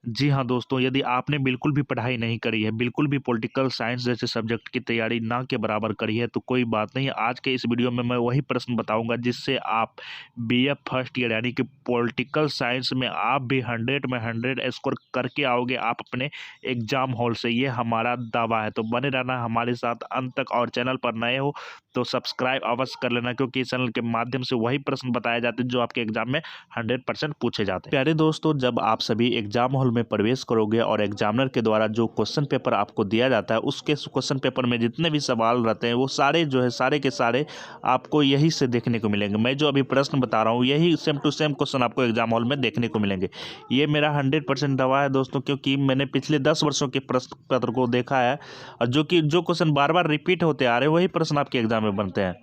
जी हाँ दोस्तों, यदि आपने बिल्कुल भी पढ़ाई नहीं करी है, बिल्कुल भी पॉलिटिकल साइंस जैसे सब्जेक्ट की तैयारी ना के बराबर करी है, तो कोई बात नहीं। आज के इस वीडियो में मैं वही प्रश्न बताऊंगा जिससे आप बीए फर्स्ट ईयर यानी कि पॉलिटिकल साइंस में आप भी 100 में 100 स्कोर करके आओगे आप अपने एग्जाम हॉल से। ये हमारा दावा है, तो बने रहना हमारे साथ अंत तक। और चैनल पर नए हो तो सब्सक्राइब अवश्य कर लेना, क्योंकि इस चैनल के माध्यम से वही प्रश्न बताए जाते हैं जो आपके एग्जाम में 100% पूछे जाते हैं। प्यारे दोस्तों, जब आप सभी एग्जाम हॉल में प्रवेश करोगे और एग्जामिनर के द्वारा जो क्वेश्चन पेपर आपको दिया जाता है, उसके क्वेश्चन पेपर में जितने भी सवाल रहते हैं वो सारे जो है सारे के सारे आपको यही से देखने को मिलेंगे। मैं जो अभी प्रश्न बता रहा हूँ यही सेम टू सेम क्वेश्चन आपको एग्जाम हॉल में देखने को मिलेंगे। ये मेरा 100% दावा है दोस्तों, क्योंकि मैंने पिछले 10 वर्षों के प्रश्न पत्र को देखा है, और जो क्वेश्चन बार बार रिपीट होते आ रहे हैं वही प्रश्न आपके एग्जाम में बनते हैं।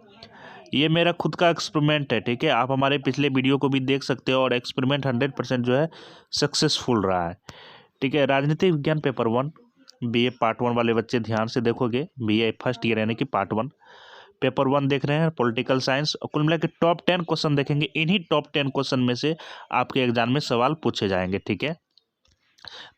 ये मेरा खुद का एक्सपेरिमेंट है, ठीक है। आप हमारे पिछले वीडियो को भी देख सकते हो, और एक्सपेरिमेंट 100% जो है सक्सेसफुल रहा है, ठीक है। राजनीति विज्ञान पेपर 1 बीए पार्ट 1 वाले बच्चे ध्यान से देखोगे, बीए फर्स्ट ईयर यानी कि पार्ट 1 पेपर 1 देख रहे हैं पॉलिटिकल साइंस, और कुल मिला के टॉप 10 क्वेश्चन देखेंगे। इन्हीं टॉप 10 क्वेश्चन में से आपके एग्जाम में सवाल पूछे जाएंगे, ठीक है।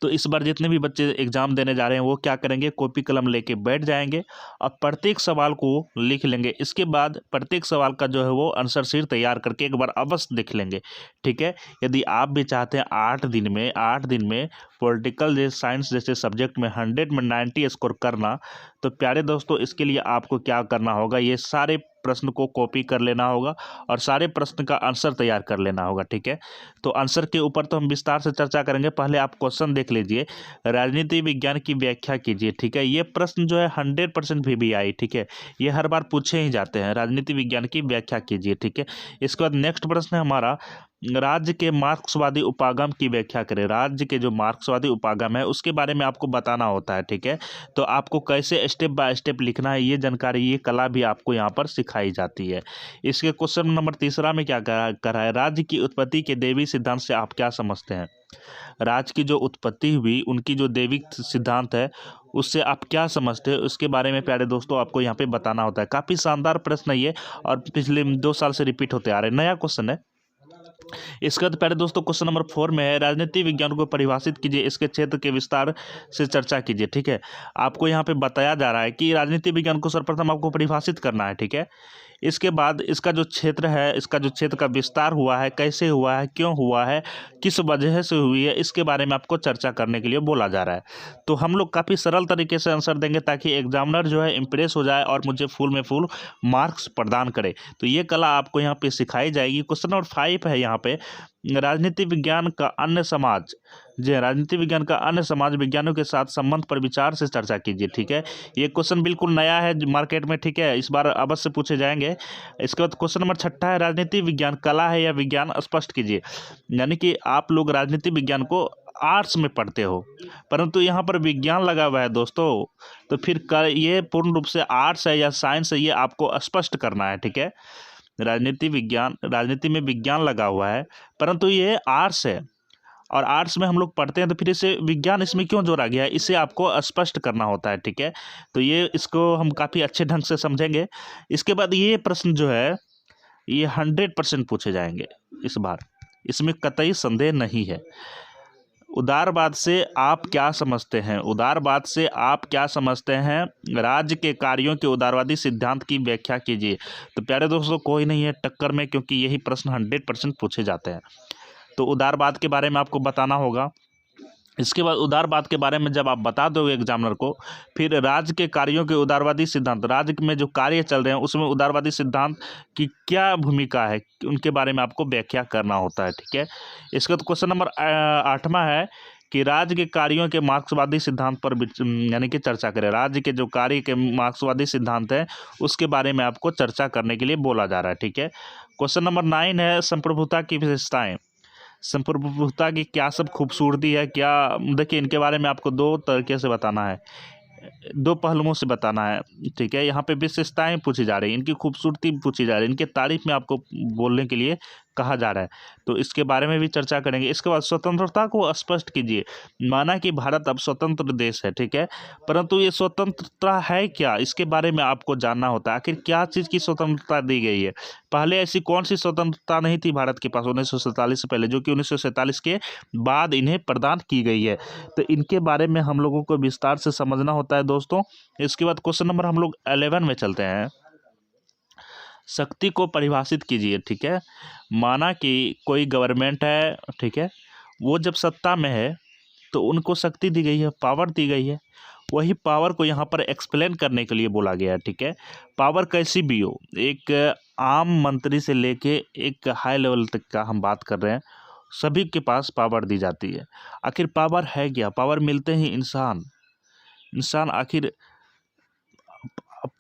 तो इस बार जितने भी बच्चे एग्जाम देने जा रहे हैं वो क्या करेंगे, कॉपी कलम लेके बैठ जाएंगे और प्रत्येक सवाल को लिख लेंगे। इसके बाद प्रत्येक सवाल का जो है वो आंसर शीट तैयार करके एक बार अवश्य देख लेंगे, ठीक है। यदि आप भी चाहते हैं 8 दिन में पॉलिटिकल साइंस जैसे सब्जेक्ट में 100 में 90 स्कोर करना, तो प्यारे दोस्तों इसके लिए आपको क्या करना होगा, ये सारे प्रश्न को कॉपी कर लेना होगा और सारे प्रश्न का आंसर तैयार कर लेना होगा, ठीक है। तो आंसर के ऊपर तो हम विस्तार से चर्चा करेंगे, पहले आप क्वेश्चन देख लीजिए। राजनीति विज्ञान की व्याख्या कीजिए, ठीक है। ये प्रश्न जो है 100% VBI, ठीक है। ये हर बार पूछे ही जाते हैं, राजनीति विज्ञान की व्याख्या कीजिए, ठीक है। इसके बाद नेक्स्ट प्रश्न है हमारा, राज्य के मार्क्सवादी उपागम की व्याख्या करें। राज्य के जो मार्क्सवादी उपागम है उसके बारे में आपको बताना होता है, ठीक है। तो आपको कैसे स्टेप बाय स्टेप लिखना है, ये जानकारी, ये कला भी आपको यहाँ पर सिखाई जाती है। इसके क्वेश्चन नंबर तीसरा में क्या करा है, राज्य की उत्पत्ति के दैवी सिद्धांत से आप क्या समझते हैं। राज्य की जो उत्पत्ति हुई उनकी जो दैविक सिद्धांत है उससे आप क्या समझते हैं, उसके बारे में प्यारे दोस्तों आपको यहाँ पे बताना होता है। काफ़ी शानदार प्रश्न है ये, और पिछले 2 साल से रिपीट होते आ रहे हैं, नया क्वेश्चन है। इसके बाद प्यारे दोस्तों क्वेश्चन नंबर 4 में है, राजनीति विज्ञान को परिभाषित कीजिए, इसके क्षेत्र के विस्तार से चर्चा कीजिए, ठीक है। आपको यहाँ पे बताया जा रहा है कि राजनीति विज्ञान को सर्वप्रथम आपको परिभाषित करना है, ठीक है। इसके बाद इसका जो क्षेत्र है, इसका जो क्षेत्र का विस्तार हुआ है, कैसे हुआ है, क्यों हुआ है, किस वजह से हुई है, इसके बारे में आपको चर्चा करने के लिए बोला जा रहा है। तो हम लोग काफ़ी सरल तरीके से आंसर देंगे ताकि एग्जामिनर जो है इम्प्रेस हो जाए और मुझे फुल में फुल मार्क्स प्रदान करे। तो ये कला आपको यहाँ पे सिखाई जाएगी। क्वेश्चन नंबर 5 है यहाँ पे, राजनीति विज्ञान का अन्य समाज, जी राजनीति विज्ञान का अन्य समाज विज्ञानों के साथ संबंध पर विचार से चर्चा कीजिए, ठीक है। ये क्वेश्चन बिल्कुल नया है मार्केट में, ठीक है, इस बार अवश्य पूछे जाएंगे। इसके बाद क्वेश्चन नंबर 6 है, राजनीति विज्ञान कला है या विज्ञान, स्पष्ट कीजिए। यानी कि आप लोग राजनीति विज्ञान को आर्ट्स में पढ़ते हो, परंतु यहाँ पर विज्ञान लगा हुआ है दोस्तों, तो फिर ये पूर्ण रूप से आर्ट्स है या साइंस है, ये आपको स्पष्ट करना है, ठीक है। राजनीति में विज्ञान लगा हुआ है, परंतु ये आर्ट्स है, और आर्ट्स में हम लोग पढ़ते हैं, तो फिर इसे विज्ञान इसमें क्यों जोड़ा गया है, इसे आपको स्पष्ट करना होता है, ठीक है। तो ये इसको हम काफ़ी अच्छे ढंग से समझेंगे। इसके बाद ये प्रश्न जो है ये 100% पूछे जाएंगे इस बार, इसमें कतई संदेह नहीं है। उदारवाद से आप क्या समझते हैं, उदारवाद से आप क्या समझते हैं, राज्य के कार्यों के उदारवादी सिद्धांत की व्याख्या कीजिए। तो प्यारे दोस्तों कोई नहीं है टक्कर में, क्योंकि यही प्रश्न 100% पूछे जाते हैं। तो उदारवाद के बारे में आपको बताना होगा। इसके बाद उदारवाद के बारे में जब आप बता दोगे एग्जामिनर को, फिर राज्य के कार्यों के उदारवादी सिद्धांत, राज्य में जो कार्य चल रहे हैं उसमें उदारवादी सिद्धांत की क्या भूमिका है, उनके बारे में आपको व्याख्या करना होता है, ठीक है। इसके बाद क्वेश्चन नंबर 8वां है कि राज्य के कार्यों के मार्क्सवादी सिद्धांत पर यानी कि चर्चा करें। राज्य के जो कार्य के मार्क्सवादी सिद्धांत हैं उसके बारे में आपको चर्चा करने के लिए बोला जा रहा है, ठीक है। क्वेश्चन नंबर 9 है, संप्रभुता की विशेषताएं। संप्रभुता की क्या सब खूबसूरती है, क्या, देखिए इनके बारे में आपको 2 तरीके से बताना है, 2 पहलुओं से बताना है, ठीक है। यहाँ पे विशेषताएं पूछी जा रही हैं, इनकी खूबसूरती पूछी जा रही है, इनके तारीफ में आपको बोलने के लिए कहा जा रहा है, तो इसके बारे में भी चर्चा करेंगे। इसके बाद स्वतंत्रता को स्पष्ट कीजिए। माना कि भारत अब स्वतंत्र देश है, ठीक है, परंतु ये स्वतंत्रता है क्या, इसके बारे में आपको जानना होता है। आखिर क्या चीज़ की स्वतंत्रता दी गई है? पहले ऐसी कौन सी स्वतंत्रता नहीं थी भारत के पास 1947 से पहले, जो कि 1947 के बाद इन्हें प्रदान की गई है? तो इनके बारे में हम लोगों को विस्तार से समझना होता है दोस्तों। इसके बाद क्वेश्चन नंबर हम लोग 11 में चलते हैं। शक्ति को परिभाषित कीजिए, ठीक है। माना कि कोई गवर्नमेंट है, ठीक है, वो जब सत्ता में है तो उनको शक्ति दी गई है, पावर दी गई है। वही पावर को यहाँ पर एक्सप्लेन करने के लिए बोला गया है, ठीक है। पावर कैसी भी हो, एक आम मंत्री से लेके एक हाई लेवल तक का हम बात कर रहे हैं, सभी के पास पावर दी जाती है। आखिर पावर है क्या? पावर मिलते ही इंसान आखिर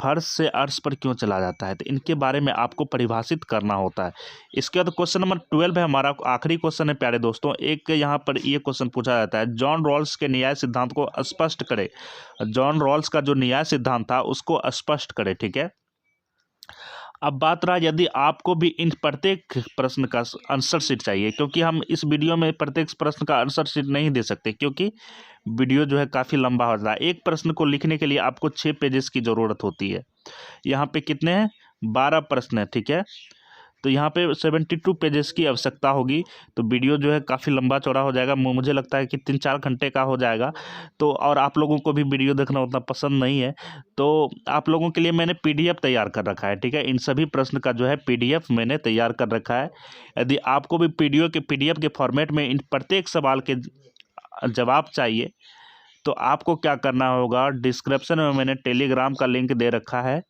फर्श से अर्श पर क्यों चला जाता है? तो इनके बारे में आपको परिभाषित करना होता है। इसके बाद क्वेश्चन नंबर 12 है हमारा, आखिरी क्वेश्चन है प्यारे दोस्तों। एक यहाँ पर ये क्वेश्चन पूछा जाता है, जॉन रॉल्स के न्याय सिद्धांत को स्पष्ट करे। जॉन रॉल्स का जो न्याय सिद्धांत था उसको स्पष्ट करे, ठीक है। अब बात रहा, यदि आपको भी इन प्रत्येक प्रश्न का आंसर शीट चाहिए, क्योंकि हम इस वीडियो में प्रत्येक प्रश्न का आंसर शीट नहीं दे सकते, क्योंकि वीडियो जो है काफ़ी लंबा हो जाता है। एक प्रश्न को लिखने के लिए आपको 6 पेजेस की ज़रूरत होती है। यहाँ पे कितने हैं? 12 प्रश्न है, ठीक है। तो यहाँ पे 72 पेजेस की आवश्यकता होगी। तो वीडियो जो है काफ़ी लंबा चौड़ा हो जाएगा, मुझे लगता है कि 3-4 घंटे का हो जाएगा। तो और आप लोगों को भी वीडियो देखना उतना पसंद नहीं है, तो आप लोगों के लिए मैंने PDF तैयार कर रखा है, ठीक है। इन सभी प्रश्न का जो है PDF मैंने तैयार कर रखा है। यदि आपको भी PDF के फॉर्मेट में इन प्रत्येक सवाल के जवाब चाहिए, तो आपको क्या करना होगा, डिस्क्रिप्शन में मैंने टेलीग्राम का लिंक दे रखा है,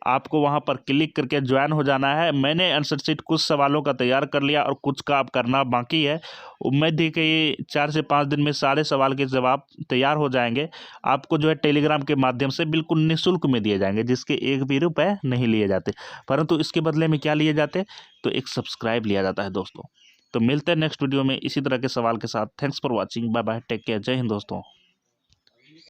आपको वहां पर क्लिक करके ज्वाइन हो जाना है। मैंने आंसर शीट कुछ सवालों का तैयार कर लिया और कुछ का आप करना बाकी है। उम्मीद है कि 4 से 5 दिन में सारे सवाल के जवाब तैयार हो जाएंगे। आपको जो है टेलीग्राम के माध्यम से बिल्कुल निःशुल्क में दिए जाएंगे, जिसके 1 भी रुपये नहीं लिए जाते, परंतु इसके बदले में क्या लिए जाते? तो एक सब्सक्राइब लिया जाता है दोस्तों। तो मिलते हैं नेक्स्ट वीडियो में इसी तरह के सवाल के साथ। Thanks for watching, bye bye, take care, जय हिंद दोस्तों।